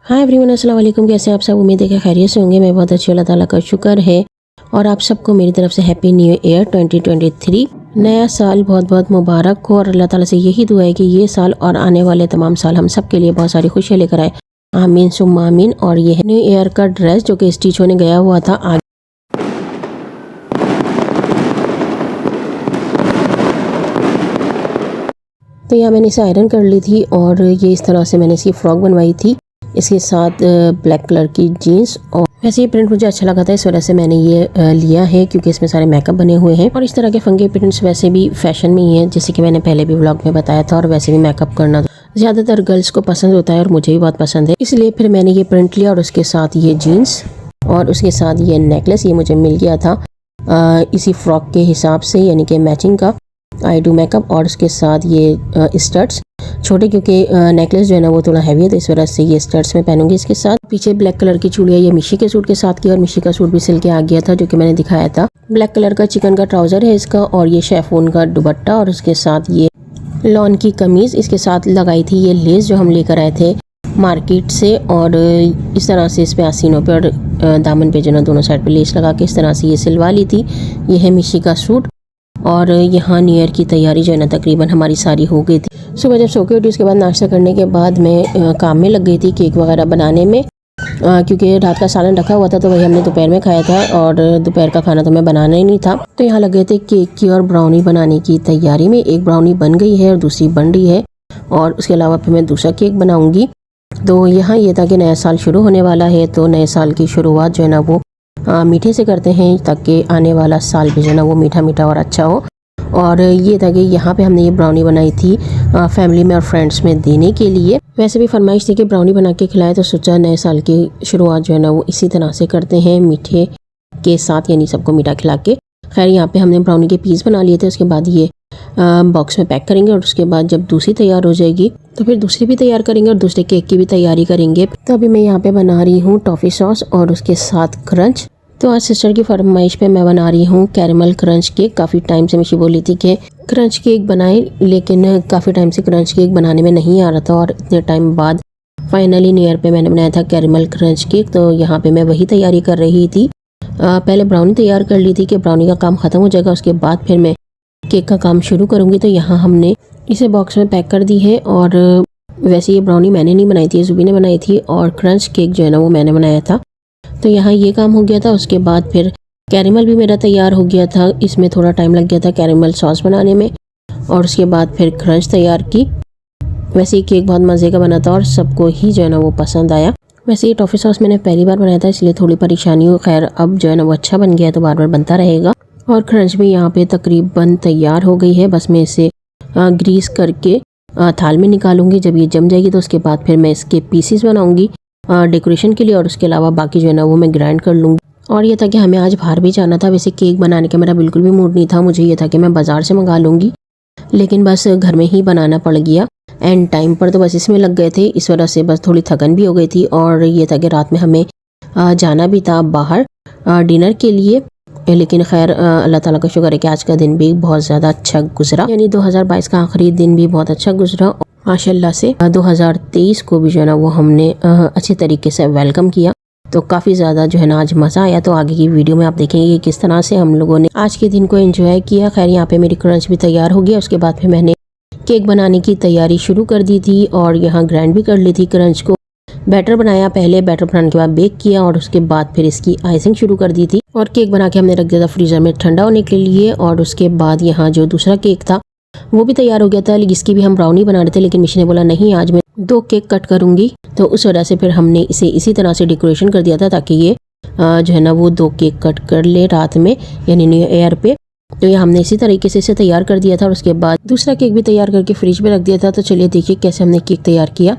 Hi everyone, अस्सलाम वालेकुम। कैसे हैं आप सब? उम्मीद है कि खैरियत से होंगे। मैं बहुत अच्छी, अल्लाह ताला का शुक्र है। और आप सबको मेरी तरफ से हैप्पी न्यू ईयर 2023 नया साल बहुत बहुत मुबारक हो। और अल्लाह ताला से यही दुआ है कि ये साल और आने वाले तमाम साल हम सब के लिए बहुत सारी खुशियाँ लेकर आए। आमीन सुम्मा आमीन। और ये है न्यू ईयर का ड्रेस जो कि स्टिच होने गया हुआ था आगे। तो यहाँ मैंने इसे आयरन कर ली थी और ये इस तरह से मैंने इसकी फ़्रॉक बनवाई थी, इसके साथ ब्लैक कलर की जीन्स। और वैसे ये प्रिंट मुझे अच्छा लगा था, इस वजह से मैंने ये लिया है क्योंकि इसमें सारे मेकअप बने हुए हैं। और इस तरह के फंगे प्रिंट्स वैसे भी फैशन में ही हैं, जैसे कि मैंने पहले भी व्लॉग में बताया था। और वैसे भी मेकअप करना ज़्यादातर गर्ल्स को पसंद होता है और मुझे भी बहुत पसंद है, इसलिए फिर मैंने ये प्रिंट लिया। और उसके साथ ये जीन्स और उसके साथ ये नेकलेस, ये मुझे मिल गया था इसी फ्रॉक के हिसाब से, यानी कि मैचिंग का आई डू मेकअप। और उसके साथ ये स्टड्स छोटे, क्योंकि नेकलेस जो है ना वो थोड़ा हैवी है, तो इस वजह से ये स्टड्स में पहनूंगी। इसके साथ पीछे ब्लैक कलर की चूड़ियाँ ये मिशी के सूट के साथ की, और मिशी का सूट भी सिल के आ गया था जो कि मैंने दिखाया था। ब्लैक कलर का चिकन का ट्राउज़र है इसका, और ये शेफून का दुपट्टा, और उसके साथ ये लॉन की कमीज़। इसके साथ लगाई थी ये लेस जो हम लेकर आए थे मार्केट से। और इस तरह से इस पे आसीनों पे और दामन पे जो ना दोनों साइड पे लेस लगा के इस तरह से ये सिलवा ली थी। ये है मिशी का सूट। और यहाँ न्यू ईयर की तैयारी जो है ना तकरीबन हमारी सारी हो गई थी। सुबह जब सो के उठी उसके बाद नाश्ता करने के बाद मैं काम में लग गई थी, केक वगैरह बनाने में, क्योंकि रात का सालन रखा हुआ था तो वही हमने दोपहर में खाया था और दोपहर का खाना तो मैं बनाना ही नहीं था। तो यहाँ लग गए थे केक की और ब्राउनी बनाने की तैयारी में। एक ब्राउनी बन गई है और दूसरी बन रही है, और उसके अलावा फिर मैं दूसरा केक बनाऊँगी। तो यहाँ ये था कि नया साल शुरू होने वाला है, तो नए साल की शुरुआत जो है ना वो मीठे से करते हैं ताकि आने वाला साल भी जो है ना वो मीठा मीठा और अच्छा हो। और ये था कि यहाँ पे हमने ये ब्राउनी बनाई थी फैमिली में और फ्रेंड्स में देने के लिए। वैसे भी फरमाइश थी कि ब्राउनी बना के खिलाएं, तो सोचा नए साल की शुरुआत जो है ना वो इसी तरह से करते हैं, मीठे के साथ, यानी सबको मीठा खिला के। खैर यहाँ पे हमने ब्राउनी के पीस बना लिए थे, उसके बाद ये बॉक्स में पैक करेंगे। और उसके बाद जब दूसरी तैयार हो जाएगी तो फिर दूसरी भी तैयार करेंगे और दूसरे केक की भी तैयारी करेंगे। तो अभी मैं यहाँ पे बना रही हूँ टॉफ़ी सॉस और उसके साथ क्रंच। तो आज सिस्टर की फरमाइश पे मैं बना रही हूँ कैरेमल क्रंच केक। काफ़ी टाइम से मुझे बोली थी कि क्रंच केक बनाए, लेकिन काफ़ी टाइम से क्रंच केक बनाने में नहीं आ रहा था। और इतने टाइम बाद फाइनली न्यू ईयर पे मैंने बनाया था कैरेमल क्रंच केक। तो यहाँ पे मैं वही तैयारी कर रही थी। पहले ब्राउनी तैयार कर ली थी कि ब्राउनी का काम ख़त्म हो जाएगा, उसके बाद फिर मैं केक का काम शुरू करूँगी। तो यहाँ हमने इसे बॉक्स में पैक कर दी है। और वैसे ये ब्राउनी मैंने नहीं बनाई थी, जुबी ने बनाई थी, और क्रंच केक जो है ना वो मैंने बनाया था। तो यहाँ ये काम हो गया था। उसके बाद फिर कैरेमल भी मेरा तैयार हो गया था, इसमें थोड़ा टाइम लग गया था कैरेमल सॉस बनाने में। और उसके बाद फिर क्रंच तैयार की। वैसे ये केक बहुत मज़े का बना था और सबको ही जो है ना वो पसंद आया। वैसे ये टॉफ़ी सॉस मैंने पहली बार बनाया था, इसलिए थोड़ी परेशानी हो। खैर अब जो है ना वो अच्छा बन गया है, तो बार बार बनता रहेगा। और क्रंच भी यहाँ पे तकरीबन तैयार हो गई है। बस मैं इसे ग्रीस करके थाल में निकालूंगी। जब ये जम जाएगी तो उसके बाद फिर मैं इसके पीसीस बनाऊंगी डेकोरेशन के लिए। और उसके अलावा बाकी जो है ना वो मैं ग्राइंड कर लूँगी। और ये था कि हमें आज बाहर भी जाना था। वैसे केक बनाने का मेरा बिल्कुल भी मूड नहीं था, मुझे ये था कि मैं बाज़ार से मंगा लूँगी, लेकिन बस घर में ही बनाना पड़ गया एंड टाइम पर। तो बस इसमें लग गए थे, इस वजह से बस थोड़ी थकन भी हो गई थी। और ये था कि रात में हमें जाना भी था बाहर डिनर के लिए। लेकिन खैर अल्लाह ताला का शुक्र है कि आज का दिन भी बहुत ज़्यादा अच्छा गुजरा, यानी 2022 का आखिरी दिन भी बहुत अच्छा गुजरा। माशाल्लाह से 2023 को भी जो है ना वो हमने अच्छे तरीके से वेलकम किया। तो काफ़ी ज़्यादा जो है ना आज मज़ा आया। तो आगे की वीडियो में आप देखेंगे कि किस तरह से हम लोगों ने आज के दिन को एंजॉय किया। खैर यहाँ पे मेरी क्रंच भी तैयार हो गया। उसके बाद फिर मैंने केक बनाने की तैयारी शुरू कर दी थी और यहाँ ग्राइंड भी कर ली थी क्रंच को। बैटर बनाया पहले, बैटर बनाने के बाद बेक किया और उसके बाद फिर इसकी आइसिंग शुरू कर दी थी। और केक बना के हमने रख दिया था फ्रीज़र में ठंडा होने के लिए। और उसके बाद यहाँ जो दूसरा केक था वो भी तैयार हो गया था, इसकी भी हम ब्राउनी बना रहे थे, लेकिन मिशी ने बोला नहीं आज मैं 2 केक कट करूँगी। तो उस वजह से फिर हमने इसे इसी तरह से डेकोरेशन कर दिया था ताकि ये जो है ना वो 2 केक कट कर ले रात में, यानी न्यू ईयर पे। तो ये हमने इसी तरीके से इसे तैयार कर दिया था। और उसके बाद दूसरा केक भी तैयार करके फ्रिज में रख दिया था। तो चलिए देखिए कैसे हमने केक तैयार किया।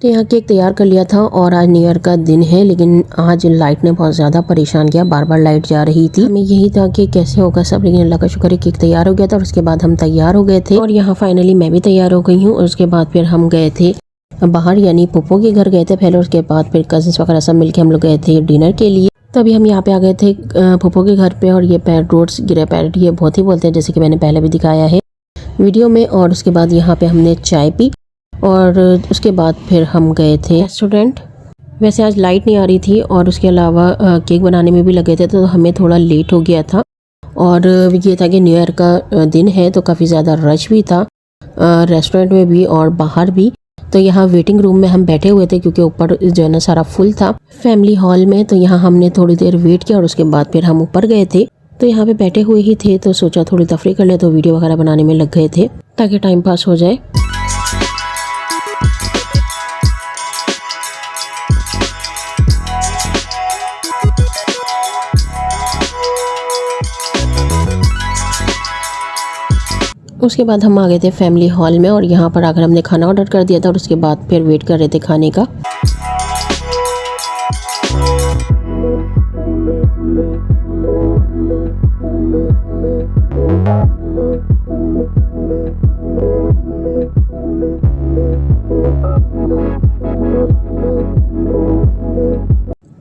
तो यहाँ केक तैयार कर लिया था और आज न्यू ईयर का दिन है, लेकिन आज लाइट ने बहुत ज़्यादा परेशान किया, बार बार लाइट जा रही थी। हमें यही था कि कैसे होगा सब, लेकिन अल्लाह का शुक्र है केक तैयार हो गया था और उसके बाद हम तैयार हो गए थे। और यहाँ फाइनली मैं भी तैयार हो गई हूँ और उसके बाद फिर हम गए थे बाहर, यानी पुप्पो के घर गए थे पहले, उसके बाद फिर कजिन्स वगैरह सब मिलके हम लोग गए थे डिनर के लिए। तभी हम यहाँ पे आ गए थे पुप्पो के घर पे। और ये पैरट रोड्स गिरा पैरट ये बहुत ही बोलते हैं, जैसे कि मैंने पहले भी दिखाया है वीडियो में। और उसके बाद यहाँ पे हमने चाय पी और उसके बाद फिर हम गए थे रेस्टोरेंट। वैसे आज लाइट नहीं आ रही थी और उसके अलावा केक बनाने में भी लगे थे, तो हमें थोड़ा लेट हो गया था। और ये था कि न्यू ईयर का दिन है तो काफ़ी ज़्यादा रश भी था रेस्टोरेंट में भी और बाहर भी। तो यहाँ वेटिंग रूम में हम बैठे हुए थे क्योंकि ऊपर जो है ना सारा फुल था फैमिली हॉल में। तो यहाँ हमने थोड़ी देर वेट किया और उसके बाद फिर हम ऊपर गए थे। तो यहाँ पे बैठे हुए ही थे तो सोचा थोड़ी तफरी कर ले, तो वीडियो वगैरह बनाने में लग गए थे ताकि टाइम पास हो जाए। उसके बाद हम आ गए थे फैमिली हॉल में और यहाँ पर आकर हमने खाना ऑर्डर कर दिया था और उसके बाद फिर वेट कर रहे थे खाने का।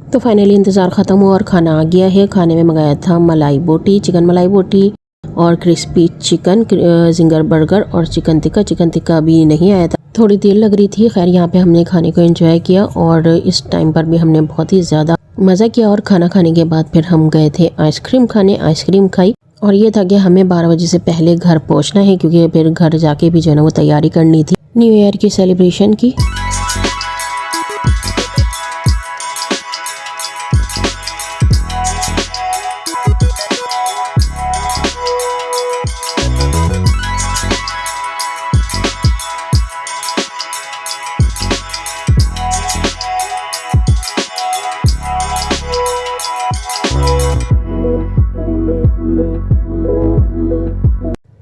तो फाइनली इंतज़ार ख़त्म हुआ और खाना आ गया है। खाने में मंगाया था मलाई बोटी, चिकन मलाई बोटी और क्रिस्पी चिकन, जिंगर बर्गर और चिकन टिक्का। चिकन टिक्का अभी नहीं आया था, थोड़ी देर लग रही थी। खैर यहाँ पे हमने खाने को एंजॉय किया और इस टाइम पर भी हमने बहुत ही ज़्यादा मज़ा किया। और खाना खाने के बाद फिर हम गए थे आइसक्रीम खाने, आइसक्रीम खाई। और ये था कि हमें 12 बजे से पहले घर पहुँचना है क्योंकि फिर घर जाके भी जो है ना वो तैयारी करनी थी न्यू ईयर की सेलिब्रेशन की।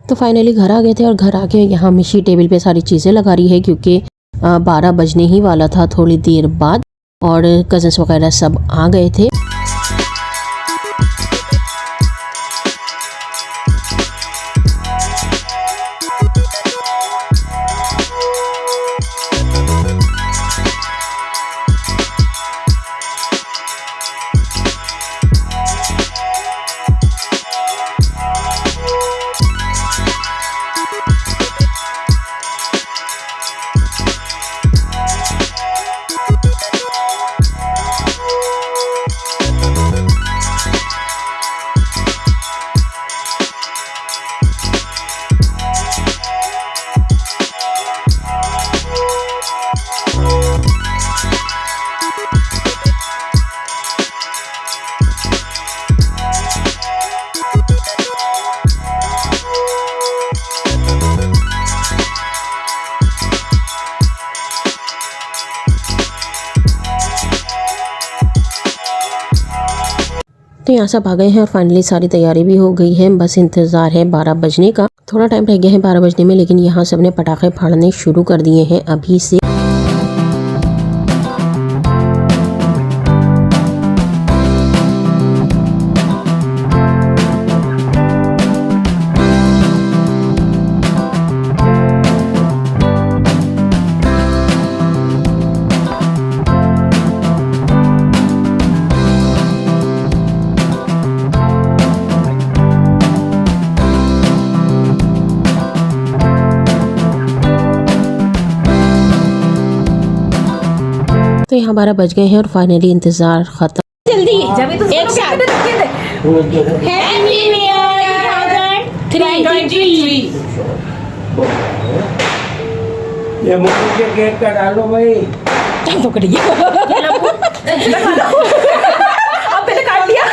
तो फाइनली घर आ गए थे और घर आके यहाँ मिशी टेबल पे सारी चीज़ें लगा रही है क्योंकि 12 बजने ही वाला था थोड़ी देर बाद। और कज़न्स वगैरह सब आ गए थे। तो यहाँ सब आ गए हैं और फाइनली सारी तैयारी भी हो गई है, बस इंतज़ार है 12 बजने का। थोड़ा टाइम रह गया है 12 बजने में, लेकिन यहाँ सब ने पटाखे फाड़ने शुरू कर दिए हैं अभी से। तो यहाँ 12 बज गए हैं और फाइनली इंतज़ार ख़त्म। जल्दी एक साथ हैप्पी न्यू ईयर 2023। ये मुझे के केक का डालो भाई। तो कटिए अब पहले काट लिया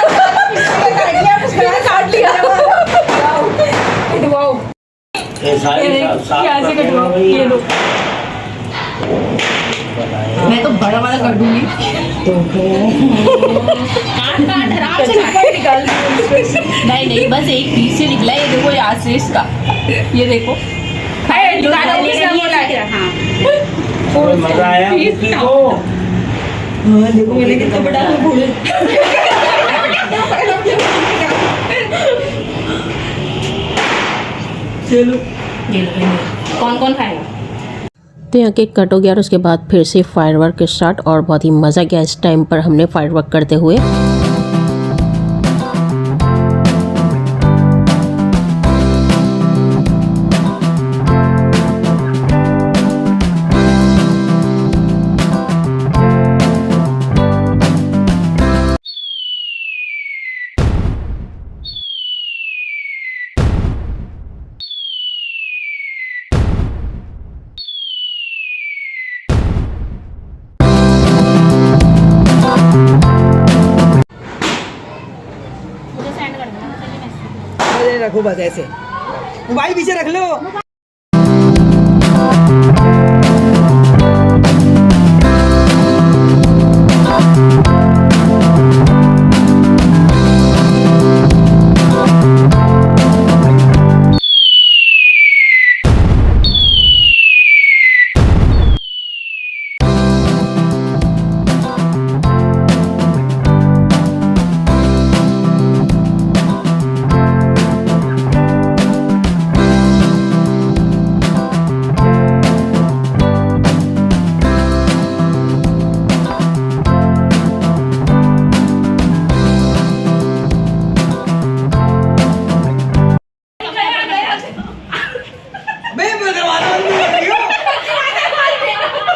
काट लिया वाओ ये सारी क्या से कटवाओ ये लो। मैं तो बड़ा वाला कर दूंगी। काट आराम से निकाल नहीं बस एक पीस से निकला। ये देखो यहाँ से इसका ये देखो कोई मजा आया मुक्की को? हाँ देखो मैंने कितना बड़ा फूल चलो ये लो, ये लो। कौन कौन खाएगा? तो यहाँ केक कट हो गया और उसके बाद फिर से फायरवर्क स्टार्ट और बहुत ही मज़ा गया इस टाइम पर हमने फायरवर्क करते हुए। मुझे सेंड कर देना, मुझे मैसेज। अरे रखो बस ऐसे मोबाइल पीछे रख लो।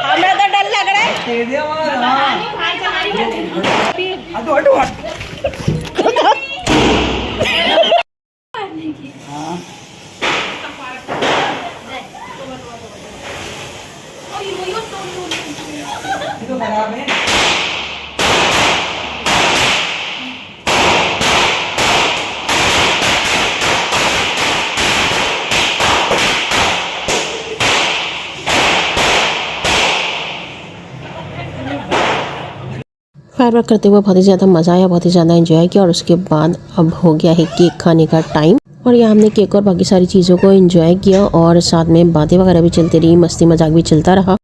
हमें तो डर लग रहा है। दे दिया वहाँ, हाँ। हटो हटो हट। हाँ। ये तो खराब है। फायरवर्क करते हुए बहुत ही ज़्यादा मज़ा आया, बहुत ही ज़्यादा एंजॉय किया और उसके बाद अब हो गया है केक खाने का टाइम। और यहाँ हमने केक और बाकी सारी चीज़ों को एंजॉय किया और साथ में बातें वगैरह भी चलती रही, मस्ती मजाक भी चलता रहा।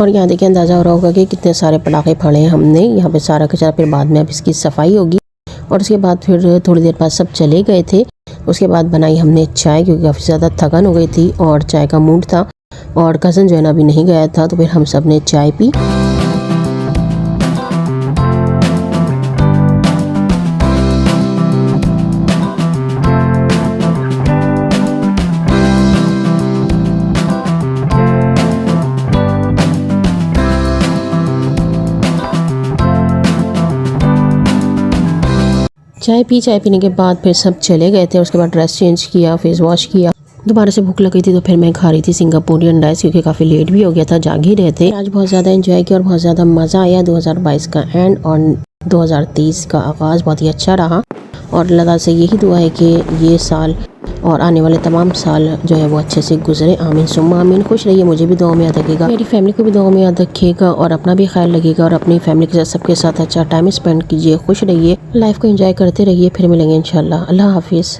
और यहाँ देखिए अंदाज़ा हो रहा होगा कि कितने सारे पटाखे फाड़े हैं हमने। यहाँ पे सारा कचरा फिर बाद में अब इसकी सफाई होगी और उसके बाद फिर थोड़ी देर बाद सब चले गए थे। उसके बाद बनाई हमने चाय क्योंकि काफ़ी ज़्यादा थकान हो गई थी और चाय का मूड था और कज़न जो है ना अभी नहीं गया था, तो फिर हम सब ने चाय पी। चाय पीने के बाद फिर सब चले गए थे। उसके बाद ड्रेस चेंज किया, फेस वॉश किया दोबारा से भूख लगी थी तो फिर मैं खा रही थी सिंगापुरियन राइस, क्योंकि काफ़ी लेट भी हो गया था, जाग ही रहे थे। आज बहुत ज़्यादा एंजॉय किया और बहुत ज़्यादा मज़ा आया। 2022 का एंड और 2023 का आगाज़ बहुत ही अच्छा रहा और अल्लाह ताला से यही दुआ है कि ये साल और आने वाले तमाम साल जो है वो अच्छे से गुजरे। आमीन सुम्मा आमीन। खुश रहिए, मुझे भी दुआ में याद रखिएगा, मेरी फैमिली को भी दुआ में याद रखिएगा और अपना भी ख्याल रखिएगा और अपनी फैमिली के साथ सबके साथ अच्छा टाइम स्पेंड कीजिए। खुश रहिए, लाइफ को एंजॉय करते रहिए। फिर मिलेंगे इंशाल्लाह। अल्लाह हाफिज़।